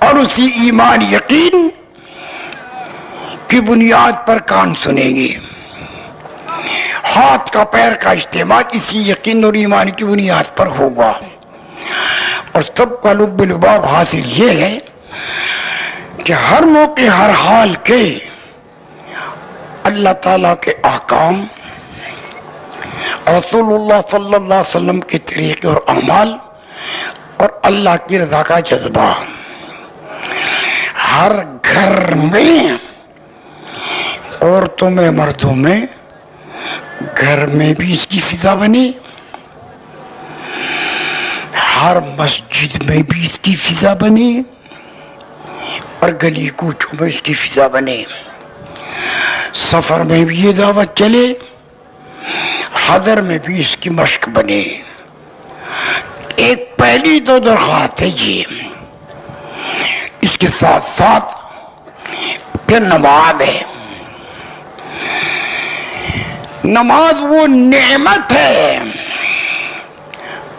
اور اسی ایمان یقین کی بنیاد پر کان سنے گی. ہاتھ کا پیر کا استعمال اسی یقین اور ایمان کی بنیاد پر ہوگا. اور سب کا لب لباب حاصل یہ ہے کہ ہر موقع ہر حال کے اللہ تعالیٰ کے احکام، رسول اللہ صلی اللہ علیہ وسلم کے طریقے اور اعمال اور اللہ کی رضا کا جذبہ ہر گھر میں، عورتوں میں، مردوں میں، گھر میں بھی اس کی فضا بنے، ہر مسجد میں بھی اس کی فضا بنے، اور گلی کوچوں میں اس کی فضا بنے. سفر میں بھی یہ دعوت چلے، حضر میں بھی اس کی مشق بنے. ایک پہلی تو درخواست ہے یہ. اس کے ساتھ ساتھ پھر نماز ہے. نماز وہ نعمت ہے.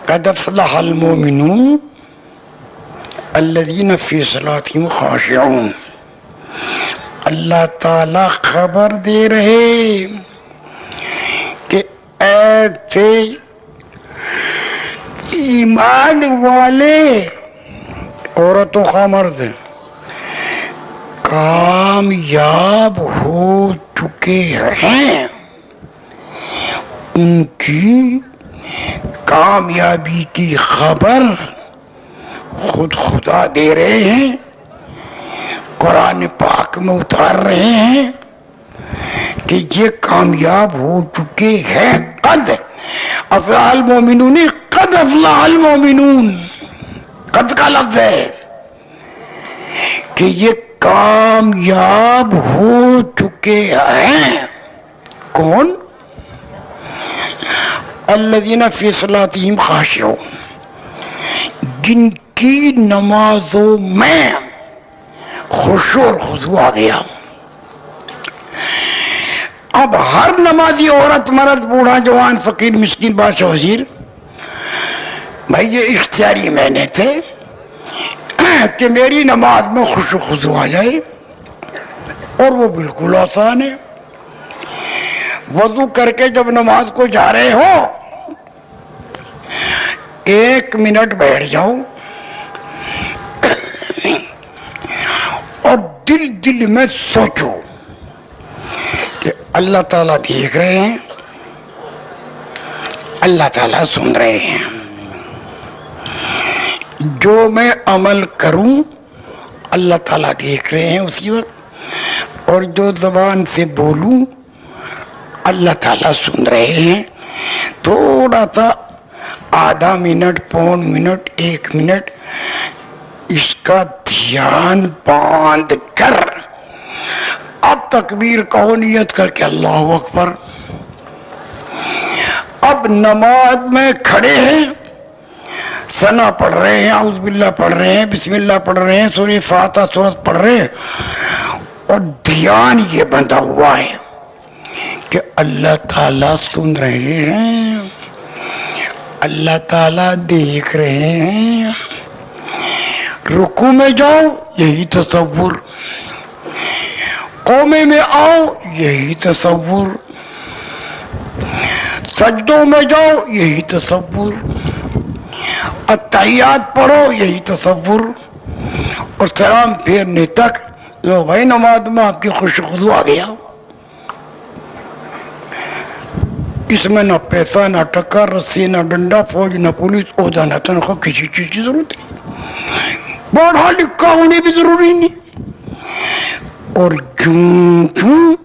قد افلح المؤمنون الذین فی صلاتہم خاشعون. اللہ تعالی خبر دے رہے کہ ایسے ایمان والے عورتوں کا مرد کامیاب ہو چکے ہیں. ان کی کامیابی کی خبر خود خدا دے رہے ہیں، قرآن پاک میں اتار رہے ہیں کہ یہ کامیاب ہو چکے ہیں. قد افلح المؤمنون، قد افلح المؤمنون، قد کا لفظ ہے کہ یہ کامیاب ہو چکے ہیں. کون؟ الذین فی صلاتہم خاشعون، جن کی نمازوں میں خشوع اور خضوع آ گیا. اب ہر نمازی عورت، مرد، بوڑھا، جوان، فقیر، مسکین، بادشاہ، وزیر، بھائی یہ اختیاری میں نے تھے کہ میری نماز میں خشوع و خضوع آ جائے، اور وہ بالکل آسان ہے. وضو کر کے جب نماز کو جا رہے ہو، 1 منٹ بیٹھ جاؤ اور دل میں سوچو کہ اللہ تعالیٰ دیکھ رہے ہیں، اللہ تعالیٰ سن رہے ہیں. جو میں عمل کروں اللہ تعالیٰ دیکھ رہے ہیں اسی وقت، اور جو زبان سے بولوں اللہ تعالیٰ سن رہے ہیں. تھوڑا سا آدھا منٹ، پون منٹ، 1 منٹ اس کا دھیان باندھ کر اب تکبیر کہو نیت کر کے اللہ اکبر. اب نماز میں کھڑے ہیں, ثنا پڑھ رہے ہیں, اعوذ باللہ پڑھ رہے ہیں, بسم اللہ پڑھ رہے ہیں, سورہ فاتحہ سورت پڑھ رہے ہیں, اور دھیان یہ بندھا ہوا ہے کہ اللہ تعالیٰ سن رہے ہیں, اللہ تعالیٰ دیکھ رہے ہیں. رکوع میں جاؤ یہی تصور, قومے میں آؤ یہی تصور, سجدوں میں جاؤ یہی تصور, التحیات پڑھو یہی تصور, اور سلام پھیرنے تک لو بھائی نماز میں آپ کی خوش خضو آ گیا. اس میں نہ پیسہ نہ ٹکا, رسی نہ ڈنڈا, فوج نہ پولیس, عہدہ نہ تنخواہ, کسی چیز کی ضرورت نہیں, پڑھا لکھا ہونے بھی ضروری نہیں. اور جوں جوں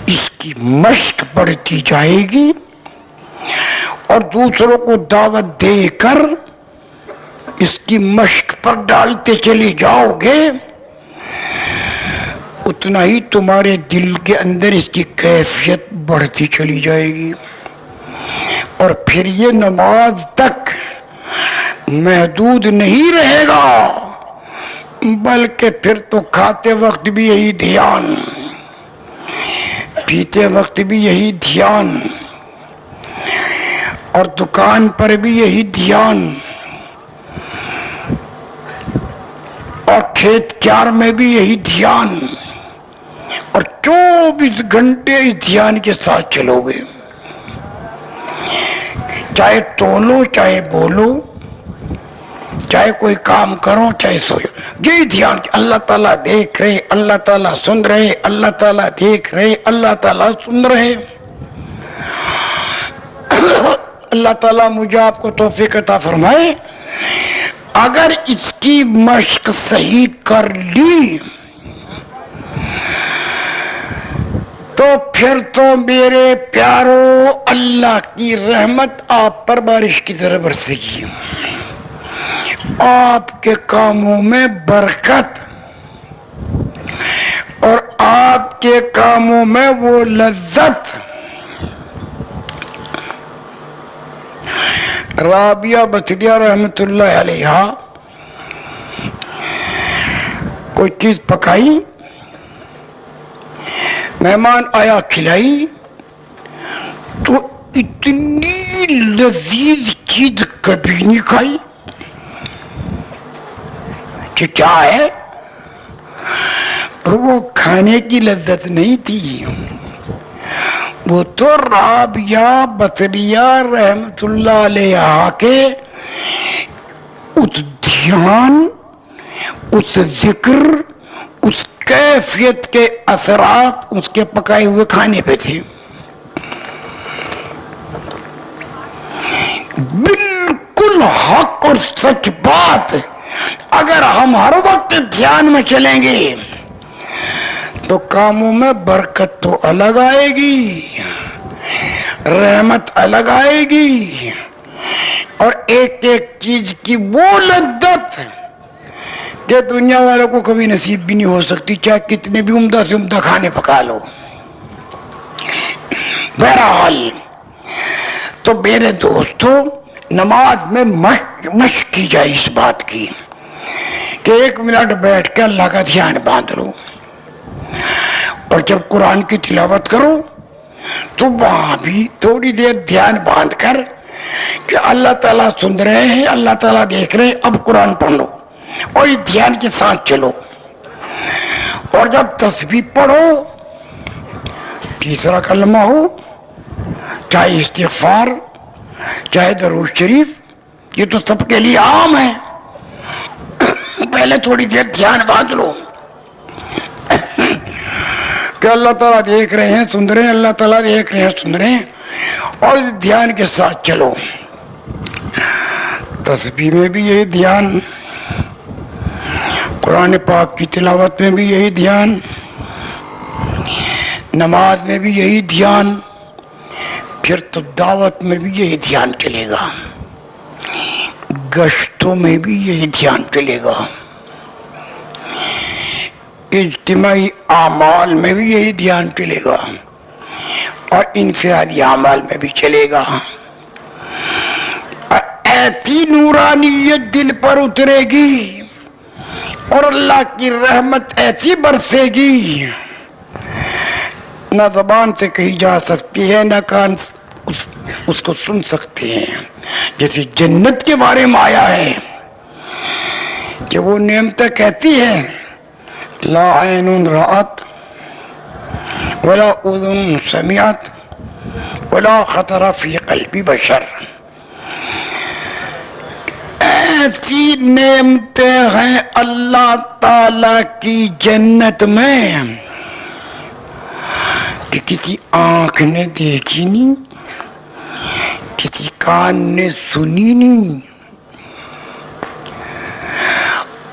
اس کی مشق بڑھتی جائے گی اور دوسروں کو دعوت دے کر اس کی مشق پر ڈالتے چلے جاؤ گے, اتنا ہی تمہارے دل کے اندر اس کی کیفیت بڑھتی چلی جائے گی. اور پھر یہ نماز تک محدود نہیں رہے گا, بلکہ پھر تو کھاتے وقت بھی یہی دھیان, پیتے وقت بھی یہی دھیان, اور دکان پر بھی یہی دھیان, اور کھیت کیار میں بھی یہی دھیان, اور 24 گھنٹے اس دھیان کے ساتھ چلو گے. چاہے تولو, چاہے بولو, چاہے کوئی کام کرو, چاہے سوئو, یہی دھیان کہ اللہ تعالیٰ دیکھ رہے, اللہ تعالیٰ سن رہے, اللہ تعالیٰ دیکھ رہے, اللہ تعالیٰ سن رہے. اللہ تعالیٰ مجھے آپ کو توفیق عطا فرمائے. اگر اس کی مشق صحیح کر لی تو پھر تو میرے پیارو اللہ کی رحمت آپ پر بارش کی طرح برسے گی, آپ کے کاموں میں برکت, اور آپ کے کاموں میں وہ لذت. رابعہ بتھریہ رحمت اللہ علیہ کوئی چیز پکائی, مہمان آیا, کھلائی, تو اتنی لذیذ چیز کبھی نہیں کھائی. کہ کیا ہے؟ وہ کھانے کی لذت نہیں تھی, وہ تو رابعہ بصریہ رحمت اللہ علیہ کے اس دھیان, اس ذکر, اس کیفیت کے اثرات اس کے پکائے ہوئے کھانے پہ تھے. بالکل حق اور سچ بات. اگر ہم ہر وقت دھیان میں چلیں گے تو کاموں میں برکت تو الگ آئے گی, رحمت الگ آئے گی, اور ایک ایک چیز کی وہ لذت کہ دنیا والوں کو کبھی نصیب بھی نہیں ہو سکتی, چاہے کتنے بھی عمدہ سے عمدہ کھانے پکا لو. بہرحال تو میرے دوستو, نماز میں مشق کی جائے اس بات کی کہ 1 منٹ بیٹھ کے اللہ کا دھیان باندھ لو, اور جب قرآن کی تلاوت کرو تو وہاں بھی تھوڑی دیر دھیان باندھ کر کہ اللہ تعالیٰ سن رہے ہیں, اللہ تعالیٰ دیکھ رہے ہیں, اب قرآن پڑھ لو اور اس دھیان کے ساتھ چلو. اور جب تسبیح پڑھو, تیسرا کلمہ ہو, چاہے استغفار, چاہے درود شریف, یہ تو سب کے لیے عام ہے, پہلے تھوڑی دیر دھیان باندھ لو کہ اللہ تعالیٰ دیکھ رہے ہیں, سن رہے ہیں, اللہ تعالیٰ دیکھ رہے ہیں, سن رہے ہیں, اور اس دھیان کے ساتھ چلو. تسبیح میں بھی یہی دھیان, قرآن پاک کی تلاوت میں بھی یہی دھیان, نماز میں بھی یہی دھیان, پھر تو دعوت میں بھی یہی دھیان چلے گا. گشتوں میں بھی یہی دھیان چلے گا، اجتماعی اعمال میں بھی یہی دھیان چلے گا، اور انفرادی اعمال میں بھی چلے گا. اور ایسی نورانیت دل پر اترے گی اور اللہ کی رحمت ایسی برسے گی، نہ زبان سے کہی جا سکتی ہے، نہ کان اس کو سن سکتے ہیں. جیسے جنت کے بارے میں آیا ہے کہ وہ نعمتیں کہتی ہیں لا عین رأت ولا اذن سمعت ولا خطر فی قلب بشر. ایسی نعمتیں ہیں اللہ تعالی کی جنت میں کہ کسی آنکھ نے دیکھی نہیں، کسی کان نے سنی نہیں،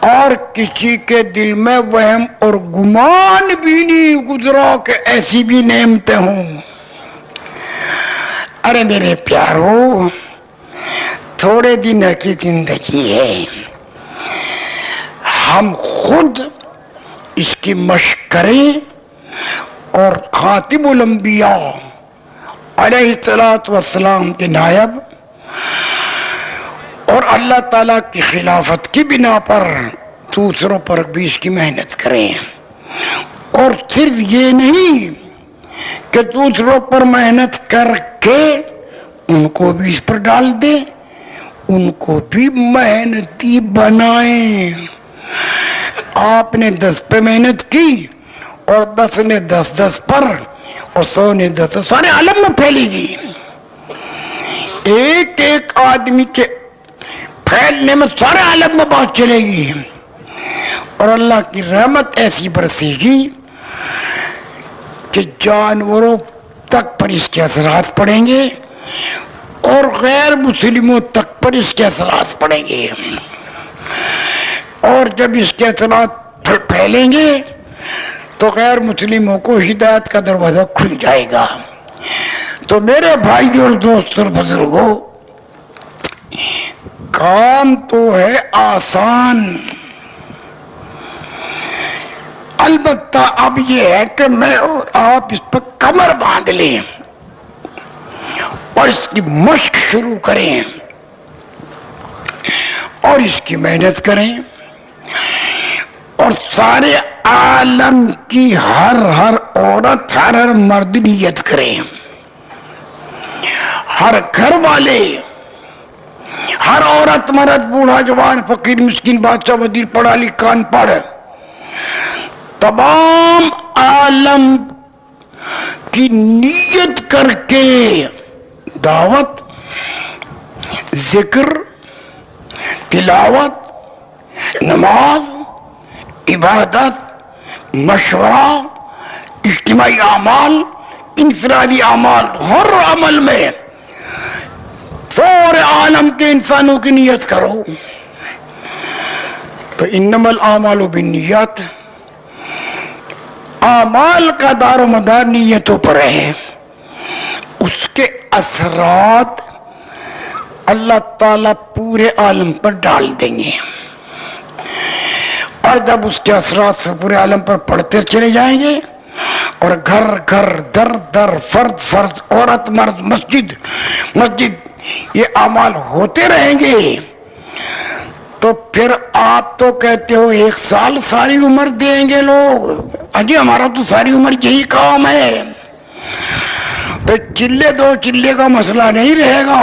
اور کسی کے دل میں وہم اور گمان بھی نہیں گزرا کہ ایسی بھی نعمتیں ہوں. ارے میرے پیارو، تھوڑے دن کی زندگی ہے، ہم خود اس کی مشق کریں اور خاتم الانبیاء علیہ السلام کے نائب اور اللہ تعالیٰ کی خلافت کی بنا پر دوسروں پر بھی اس کی محنت کریں. اور صرف یہ نہیں کہ دوسروں پر محنت کر کے ان کو بھی اس پر ڈال دیں، ان کو بھی محنتی بنائیں. آپ نے 10 پہ محنت کی اور 10 نے 10 پر اور 100 نے 10 سارے عالم میں پھیلے گی. ایک ایک آدمی کے پھیلنے میں سارے عالم میں بات چلے گی، اور اللہ کی رحمت ایسی برسے گی کہ جانوروں تک پر اس کے اثرات پڑیں گے اور غیر مسلموں تک پر اس کے اثرات پڑیں گے. اور جب اس کے اثرات پھیلیں گے تو غیر مسلموں کو ہدایت کا دروازہ کھل جائے گا. تو میرے بھائیوں اور دوستوں اور بزرگوں، کام تو ہے آسان، البتہ اب یہ ہے کہ میں اور آپ اس پر کمر باندھ لیں اور اس کی مشق شروع کریں اور اس کی محنت کریں، اور سارے عالم کی ہر عورت ہر مرد نیت کریں، ہر گھر والے، ہر عورت مرد بوڑھا جوان فقیر مسکین بادشاہ وزیر پڑھا لکھا ان پڑھ، تمام عالم کی نیت کر کے دعوت، ذکر، تلاوت، نماز، عبادت، مشورہ، اجتماعی اعمال، انفرادی اعمال، ہر عمل میں سارے عالم کے انسانوں کی نیت کرو. تو انما الاعمال بالنیات، اعمال کا دار و مدار نیتوں پر ہے. اس کے اثرات اللہ تعالیٰ پورے عالم پر ڈال دیں گے، اور جب اس کے اثرات سے پورے عالم پر پڑتے چلے جائیں گے اور گھر گھر در در فرد فرد عورت مرد مسجد مسجد یہ اعمال ہوتے رہیں گے، تو پھر آپ تو کہتے ہو 1 سال ساری عمر دیں گے لوگ. اجی ہمارا تو ساری عمر یہی کام ہے. تو چلے 2 چلے کا مسئلہ نہیں رہے گا.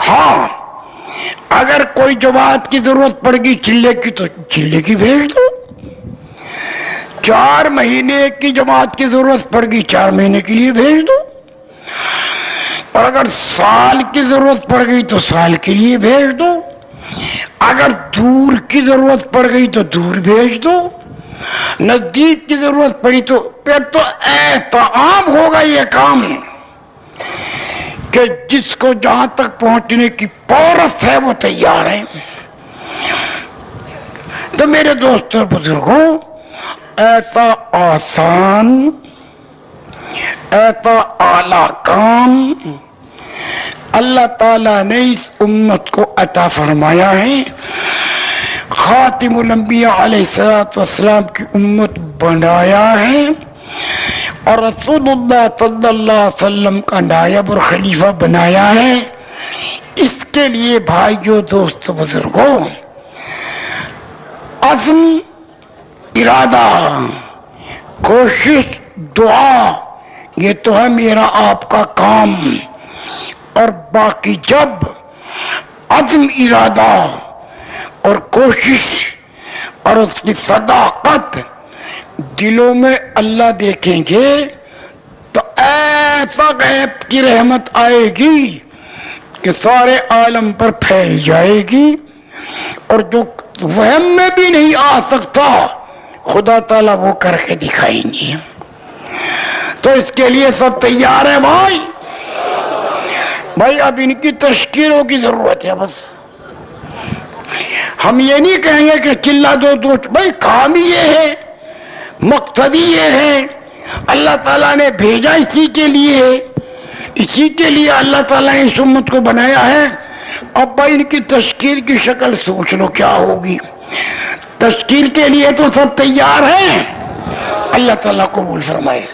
ہاں اگر کوئی جماعت کی ضرورت پڑ گئی چلے کی تو چلے کی بھیج دو. 4 مہینے کی جماعت کی ضرورت پڑ گئی 4 مہینے کے لیے بھیج دو. اور اگر سال کی ضرورت پڑ گئی تو سال کے لیے بھیج دو. اگر دور کی ضرورت پڑ گئی تو دور بھیج دو. نزدیک کی ضرورت پڑی تو پھر تو احتمام ہوگا یہ کام کہ جس کو جہاں تک پہنچنے کی پورست ہے وہ تیار ہے. تو میرے دوستوں اور بزرگوں، ایسا آسان، ایسا اعلیٰ کام، اللہ تعالیٰ نے اس امت کو عطا فرمایا ہے، خاتم الانبیاء علیہ السلام کی امت بنایا ہے، اور رسول اللہ صلی اللہ علیہ وسلم کا نائب اور خلیفہ بنایا ہے۔ اس کے لیے بھائیوں، دوستو، بزرگوں، عزم، ارادہ، کوشش، دعا، یہ تو ہے میرا آپ کا کام، اور باقی جب عزم، ارادہ اور کوشش اور اس کی صداقت دلوں میں اللہ دیکھیں گے تو ایسا غیب کی رحمت آئے گی کہ سارے عالم پر پھیل جائے گی، اور جو وہم میں بھی نہیں آ سکتا خدا تعالیٰ وہ کر کے دکھائیں گے۔ تو اس کے لیے سب تیار ہیں بھائی؟ اب ان کی تشکیلوں کی ضرورت ہے۔ بس ہم یہ نہیں کہیں گے کہ چلا دو، بھائی کام ہی یہ ہے، مقصد ہی یہ ہے، اللہ تعالیٰ نے بھیجا اسی کے لیے، اسی کے لیے اللہ تعالیٰ نے اس امت کو بنایا ہے۔ اب بھائی ان کی تشکیل کی شکل سوچ لو کیا ہوگی۔ تشکیل کے لیے تو سب تیار ہیں، اللہ تعالیٰ قبول فرمائے۔